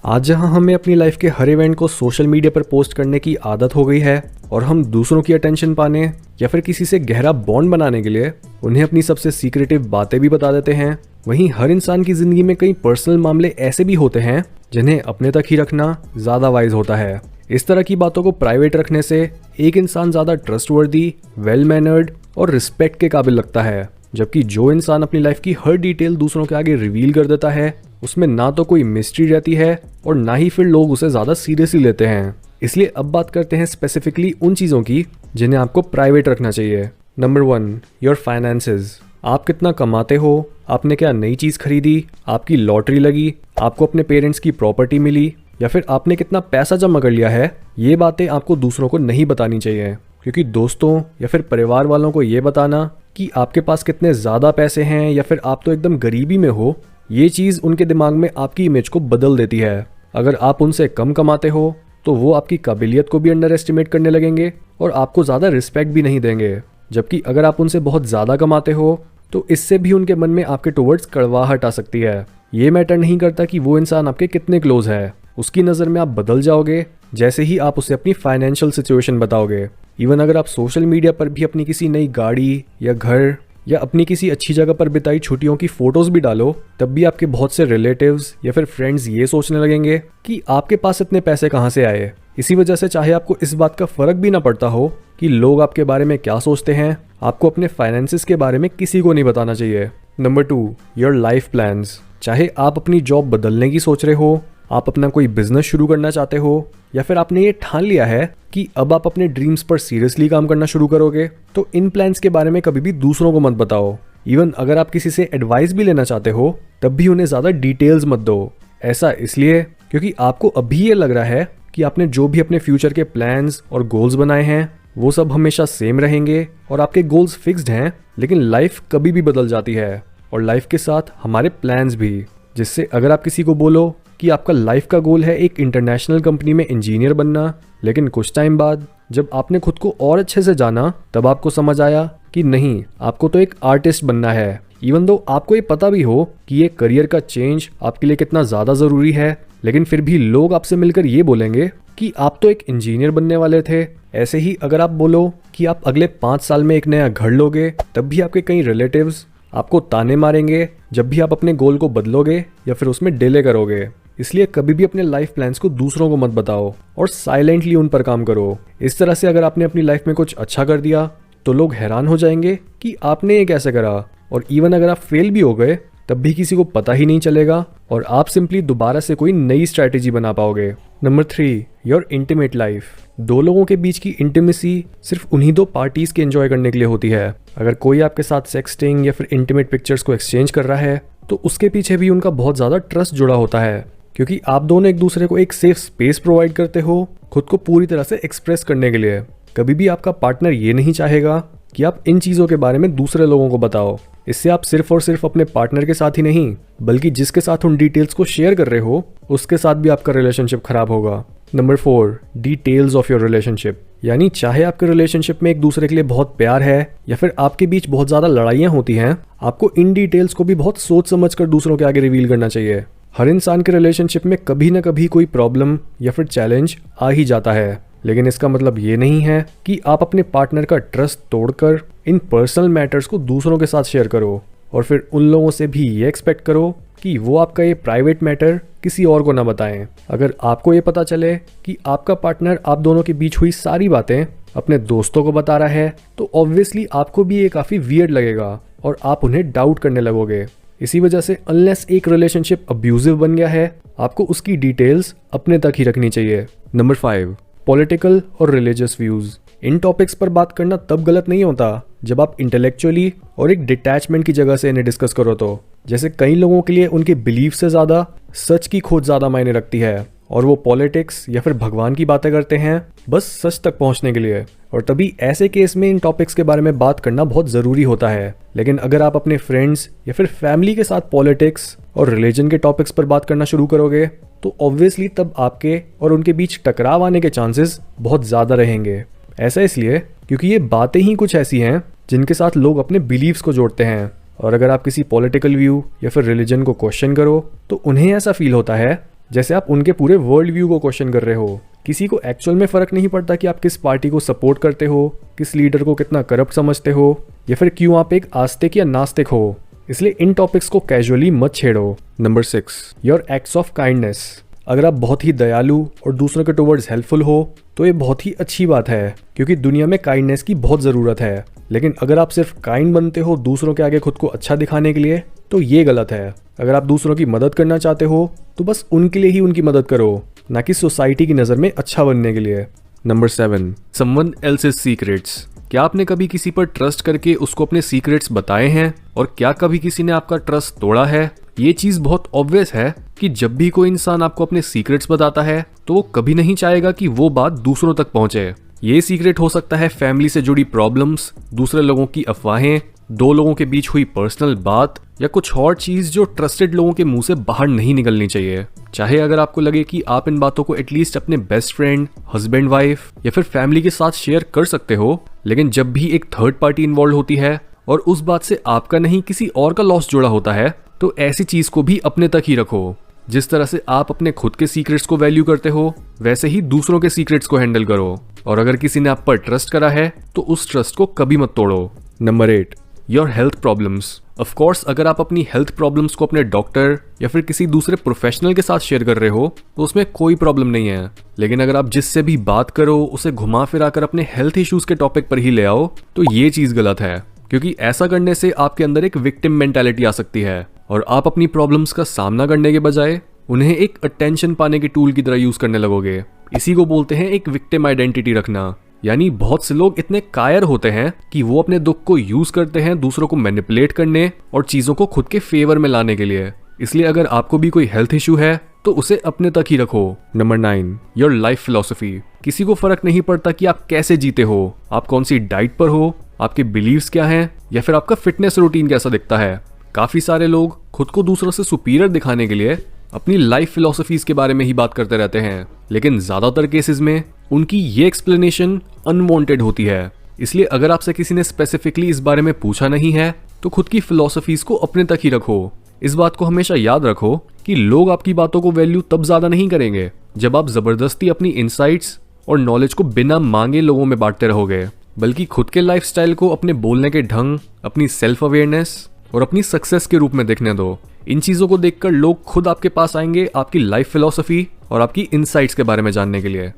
आज जहां हमें अपनी लाइफ के हर इवेंट को सोशल मीडिया पर पोस्ट करने की आदत हो गई है और हम दूसरों की अटेंशन पाने या फिर किसी से गहरा बॉन्ड बनाने के लिए उन्हें अपनी सबसे सीक्रेटिव बातें भी बता देते हैं, वहीं हर इंसान की जिंदगी में कई पर्सनल मामले ऐसे भी होते हैं जिन्हें अपने तक ही रखना ज्यादा वाइज होता है। इस तरह की बातों को प्राइवेट रखने से एक इंसान ज्यादा ट्रस्टवर्दी, वेल मैनर्ड और रिस्पेक्ट के काबिल लगता है, जबकि जो इंसान अपनी लाइफ की हर डिटेल दूसरों के आगे रिवील कर देता है उसमें ना तो कोई मिस्ट्री रहती है और ना ही फिर लोग उसे ज्यादा सीरियसली लेते हैं। इसलिए अब बात करते हैं स्पेसिफिकली उन चीजों की जिन्हें आपको प्राइवेट रखना चाहिए। Number 1, your finances. आप कितना कमाते हो, आपने क्या नई चीज खरीदी, आपकी लॉटरी लगी, आपको अपने पेरेंट्स की प्रॉपर्टी मिली या फिर आपने कितना पैसा जमा कर लिया है, ये बातें आपको दूसरों को नहीं बतानी चाहिए, क्योंकि दोस्तों या फिर परिवार वालों को ये बताना कि आपके पास कितने ज्यादा पैसे हैं या फिर आप तो एकदम गरीबी में हो, ये चीज उनके दिमाग में आपकी इमेज को बदल देती है। अगर आप उनसे कम कमाते हो तो वो आपकी काबिलियत को भी अंडर एस्टिमेट करने लगेंगे और आपको ज्यादा रिस्पेक्ट भी नहीं देंगे, जबकि अगर आप उनसे बहुत ज्यादा कमाते हो तो इससे भी उनके मन में आपके टुवर्ड्स कड़वाहट आ सकती है। ये मैटर नहीं करता कि वो इंसान आपके कितने क्लोज है, उसकी नज़र में आप बदल जाओगे जैसे ही आप उसे अपनी फाइनेंशियल सिचुएशन बताओगे। इवन अगर आप सोशल मीडिया पर भी अपनी किसी नई गाड़ी या घर या अपनी किसी अच्छी जगह पर बिताई छुट्टियों की फोटोज भी डालो, तब भी आपके बहुत से रिलेटिव्स या फिर फ्रेंड्स ये सोचने लगेंगे कि आपके पास इतने पैसे कहाँ से आए। इसी वजह से चाहे आपको इस बात का फर्क भी ना पड़ता हो कि लोग आपके बारे में क्या सोचते हैं, आपको अपने फाइनेंसेस के बारे में किसी को नहीं बताना चाहिए। Number 2, your life plans. चाहे आप अपनी जॉब बदलने की सोच रहे हो, आप अपना कोई बिजनेस शुरू करना चाहते हो या फिर आपने ये ठान लिया है कि अब आप अपने ड्रीम्स पर सीरियसली काम करना शुरू करोगे, तो इन प्लान्स के बारे में कभी भी दूसरों को मत बताओ। इवन अगर आप किसी से एडवाइस भी लेना चाहते हो तब भी उन्हें ज्यादा डिटेल्स मत दो। ऐसा इसलिए क्योंकि आपको अभी ये लग रहा है कि आपने जो भी अपने फ्यूचर के प्लान्स और गोल्स बनाए हैं वो सब हमेशा सेम रहेंगे और आपके गोल्स फिक्स्ड हैं, लेकिन लाइफ कभी भी बदल जाती है और लाइफ के साथ हमारे प्लान्स भी। जिससे अगर आप किसी को बोलो कि आपका लाइफ का गोल है एक इंटरनेशनल कंपनी में इंजीनियर बनना, लेकिन कुछ टाइम बाद जब आपने खुद को और अच्छे से जाना तब आपको समझ आया कि नहीं, आपको तो एक आर्टिस्ट बनना है। इवन दो आपको ये पता भी हो कि ये करियर का चेंज आपके लिए कितना ज़्यादा ज़रूरी है, लेकिन फिर भी लोग आपसे मिलकर ये बोलेंगे कि आप तो एक इंजीनियर बनने वाले थे। ऐसे ही अगर आप बोलो कि आप अगले 5 साल में एक नया घर लोगे, तब भी आपके कई रिलेटिव्स आपको ताने मारेंगे जब भी आप अपने गोल को बदलोगे या फिर उसमें डिले करोगे। इसलिए कभी भी अपने लाइफ प्लान्स को दूसरों को मत बताओ और साइलेंटली उन पर काम करो। इस तरह से अगर आपने अपनी लाइफ में कुछ अच्छा कर दिया तो लोग हैरान हो जाएंगे कि आपने ये कैसे करा, और इवन अगर आप फेल भी हो गए तब भी किसी को पता ही नहीं चलेगा और आप सिंपली दोबारा से कोई नई स्ट्रैटेजी बना पाओगे। Number 3, your intimate life. दो लोगों के बीच की इंटीमेसी सिर्फ उन्हीं 2 पार्टीज के एंजॉय करने के लिए होती है। अगर कोई आपके साथ सेक्सटिंग या फिर इंटीमेट पिक्चर्स को एक्सचेंज कर रहा है तो उसके पीछे भी उनका बहुत ज़्यादा ट्रस्ट जुड़ा होता है, क्योंकि आप दोनों एक दूसरे को एक सेफ स्पेस प्रोवाइड करते हो खुद को पूरी तरह से एक्सप्रेस करने के लिए। कभी भी आपका पार्टनर ये नहीं चाहेगा कि आप इन चीज़ों के बारे में दूसरे लोगों को बताओ। इससे आप सिर्फ और सिर्फ अपने पार्टनर के साथ ही नहीं बल्कि जिसके साथ उन डिटेल्स को शेयर कर रहे हो उसके साथ भी आपका रिलेशनशिप खराब होगा। Number 4, details of your relationship. यानी चाहे आपके रिलेशनशिप में एक दूसरे के लिए बहुत प्यार है या फिर आपके बीच बहुत ज़्यादा लड़ाइयाँ होती हैं, आपको इन डिटेल्स को भी बहुत सोच समझ कर दूसरों के आगे रिवील करना चाहिए। हर इंसान के रिलेशनशिप में कभी ना कभी कोई प्रॉब्लम या फिर चैलेंज आ ही जाता है, लेकिन इसका मतलब ये नहीं है कि आप अपने पार्टनर का ट्रस्ट तोड़कर इन पर्सनल मैटर्स को दूसरों के साथ शेयर करो और फिर उन लोगों से भी ये एक्सपेक्ट करो कि वो आपका ये प्राइवेट मैटर किसी और को ना बताएं। अगर आपको ये पता चले कि आपका पार्टनर आप दोनों के बीच हुई सारी बातें अपने दोस्तों को बता रहा है तो ऑब्वियसली आपको भी ये काफ़ी वियर्ड लगेगा और आप उन्हें डाउट करने लगोगे। इसी वजह से अनलेस एक रिलेशनशिप अब्यूजिव बन गया है, आपको उसकी डिटेल्स अपने तक ही रखनी चाहिए। नंबर 5, पॉलिटिकल और रिलीजियस व्यूज। इन टॉपिक्स पर बात करना तब गलत नहीं होता जब आप इंटेलेक्चुअली और एक डिटैचमेंट की जगह से इन्हें डिस्कस करो। तो जैसे कई लोगों के लिए उनके बिलीफ से ज़्यादा सच की खोज ज़्यादा मायने रखती है और वो पॉलिटिक्स या फिर भगवान की बातें करते हैं बस सच तक पहुंचने के लिए, और तभी ऐसे केस में इन टॉपिक्स के बारे में बात करना बहुत ज़रूरी होता है। लेकिन अगर आप अपने फ्रेंड्स या फिर फैमिली के साथ पॉलिटिक्स और रिलीजन के टॉपिक्स पर बात करना शुरू करोगे तो ऑब्वियसली तब आपके और उनके बीच टकराव आने के चांसेस बहुत ज़्यादा रहेंगे। ऐसा इसलिए क्योंकि ये बातें ही कुछ ऐसी हैं जिनके साथ लोग अपने बिलीव्स को जोड़ते हैं, और अगर आप किसी पॉलिटिकल व्यू या फिर रिलीजन को क्वेश्चन करो तो उन्हें ऐसा फील होता है जैसे आप उनके पूरे वर्ल्ड व्यू को क्वेश्चन कर रहे हो। किसी को एक्चुअल में फर्क नहीं पड़ता कि आप किस पार्टी को सपोर्ट करते हो, किस लीडर को कितना करप्ट समझते हो, या फिर क्यों आप एक आस्तिक या नास्तिक हो। इसलिए इन टॉपिक्स को कैजुअली मत छेड़ो। Number 6, your acts of kindness. अगर आप बहुत ही दयालु और दूसरों के टुवर्ड्स हेल्पफुल हो तो ये बहुत ही अच्छी बात है, क्योंकि दुनिया में काइंडनेस की बहुत ज़रूरत है। लेकिन अगर आप सिर्फ काइंड बनते हो दूसरों के आगे खुद को अच्छा दिखाने के लिए, तो ये गलत है। अगर आप दूसरों की मदद करना चाहते हो तो बस उनके लिए ही उनकी मदद करो, ना कि सोसाइटी की नज़र में अच्छा बनने के लिए। Number 7, someone else's secrets. क्या आपने कभी किसी पर ट्रस्ट करके उसको अपने सीक्रेट्स बताए हैं, और क्या कभी किसी ने आपका ट्रस्ट तोड़ा है? ये चीज़ बहुत ऑब्वियस है कि जब भी कोई इंसान आपको अपने सीक्रेट्स बताता है तो वो कभी नहीं चाहेगा कि वो बात दूसरों तक पहुंचे। ये सीक्रेट हो सकता है फैमिली से जुड़ी प्रॉब्लम्स, दूसरे लोगों की अफवाहें, दो लोगों के बीच हुई पर्सनल बात, या कुछ और चीज़ जो ट्रस्टेड लोगों के मुंह से बाहर नहीं निकलनी चाहिए। चाहे अगर आपको लगे कि आप इन बातों को एटलीस्ट अपने बेस्ट फ्रेंड, हस्बैंड वाइफ या फिर फैमिली के साथ शेयर कर सकते हो, लेकिन जब भी एक थर्ड पार्टी इन्वॉल्व होती है और उस बात से आपका नहीं किसी और का लॉस जुड़ा होता है, तो ऐसी चीज़ को भी अपने तक ही रखो। जिस तरह से आप अपने खुद के सीक्रेट्स को वैल्यू करते हो, वैसे ही दूसरों के सीक्रेट्स को हैंडल करो। और अगर किसी ने आप पर ट्रस्ट करा है तो उस ट्रस्ट को कभी मत तोड़ो। Number 8, your health problems. Of course अगर आप अपनी हेल्थ प्रॉब्लम्स को अपने डॉक्टर या फिर किसी दूसरे प्रोफेशनल के साथ शेयर कर रहे हो तो उसमें कोई प्रॉब्लम नहीं है। लेकिन अगर आप जिससे भी बात करो उसे घुमा फिरा कर अपने हेल्थ इश्यूज के टॉपिक पर ही ले आओ, तो ये चीज़ गलत है, क्योंकि ऐसा करने से आपके अंदर एक विक्टिम मेंटालिटी आ सकती है और आप अपनी प्रॉब्लम्स का सामना करने के बजाय उन्हें एक अटेंशन पाने के टूल की तरह यूज करने लगोगे। इसी को बोलते हैं एक विक्टिम आइडेंटिटी रखना। यानी बहुत से लोग इतने कायर होते हैं कि वो अपने दुख को यूज करते हैं दूसरों को मैनिपुलेट करने और चीजों को खुद के फेवर में लाने के लिए। इसलिए अगर आपको भी कोई हेल्थ इशू है तो उसे अपने तक ही रखो। Number 9, your life philosophy. किसी को फर्क नहीं पड़ता कि आप कैसे जीते हो, आप कौन सी डाइट पर हो, आपके बिलीव्स क्या हैं, या फिर आपका फिटनेस रूटीन कैसा दिखता है। काफी सारे लोग खुद को दूसरों से सुपीरियर दिखाने के लिए अपनी लाइफ फिलॉसफीज के बारे में ही बात करते रहते हैं, लेकिन ज्यादातर केसेस में उनकी ये एक्सप्लेनेशन अनवांटेड होती है। इसलिए अगर आपसे किसी ने स्पेसिफिकली इस बारे में पूछा नहीं है तो खुद की फिलॉसफीज को अपने तक ही रखो। इस बात को हमेशा याद रखो कि लोग आपकी बातों को वैल्यू तब ज्यादा नहीं करेंगे जब आप जबरदस्ती अपनी इनसाइट्स और नॉलेज को बिना मांगे लोगों में बांटते रहोगे, बल्कि खुद के लाइफस्टाइल को अपने बोलने के ढंग, अपनी सेल्फ अवेयरनेस और अपनी सक्सेस के रूप में देखने दो। इन चीजों को देखकर लोग खुद आपके पास आएंगे आपकी लाइफ फिलॉसफी और आपकी इनसाइट्स के बारे में जानने के लिए।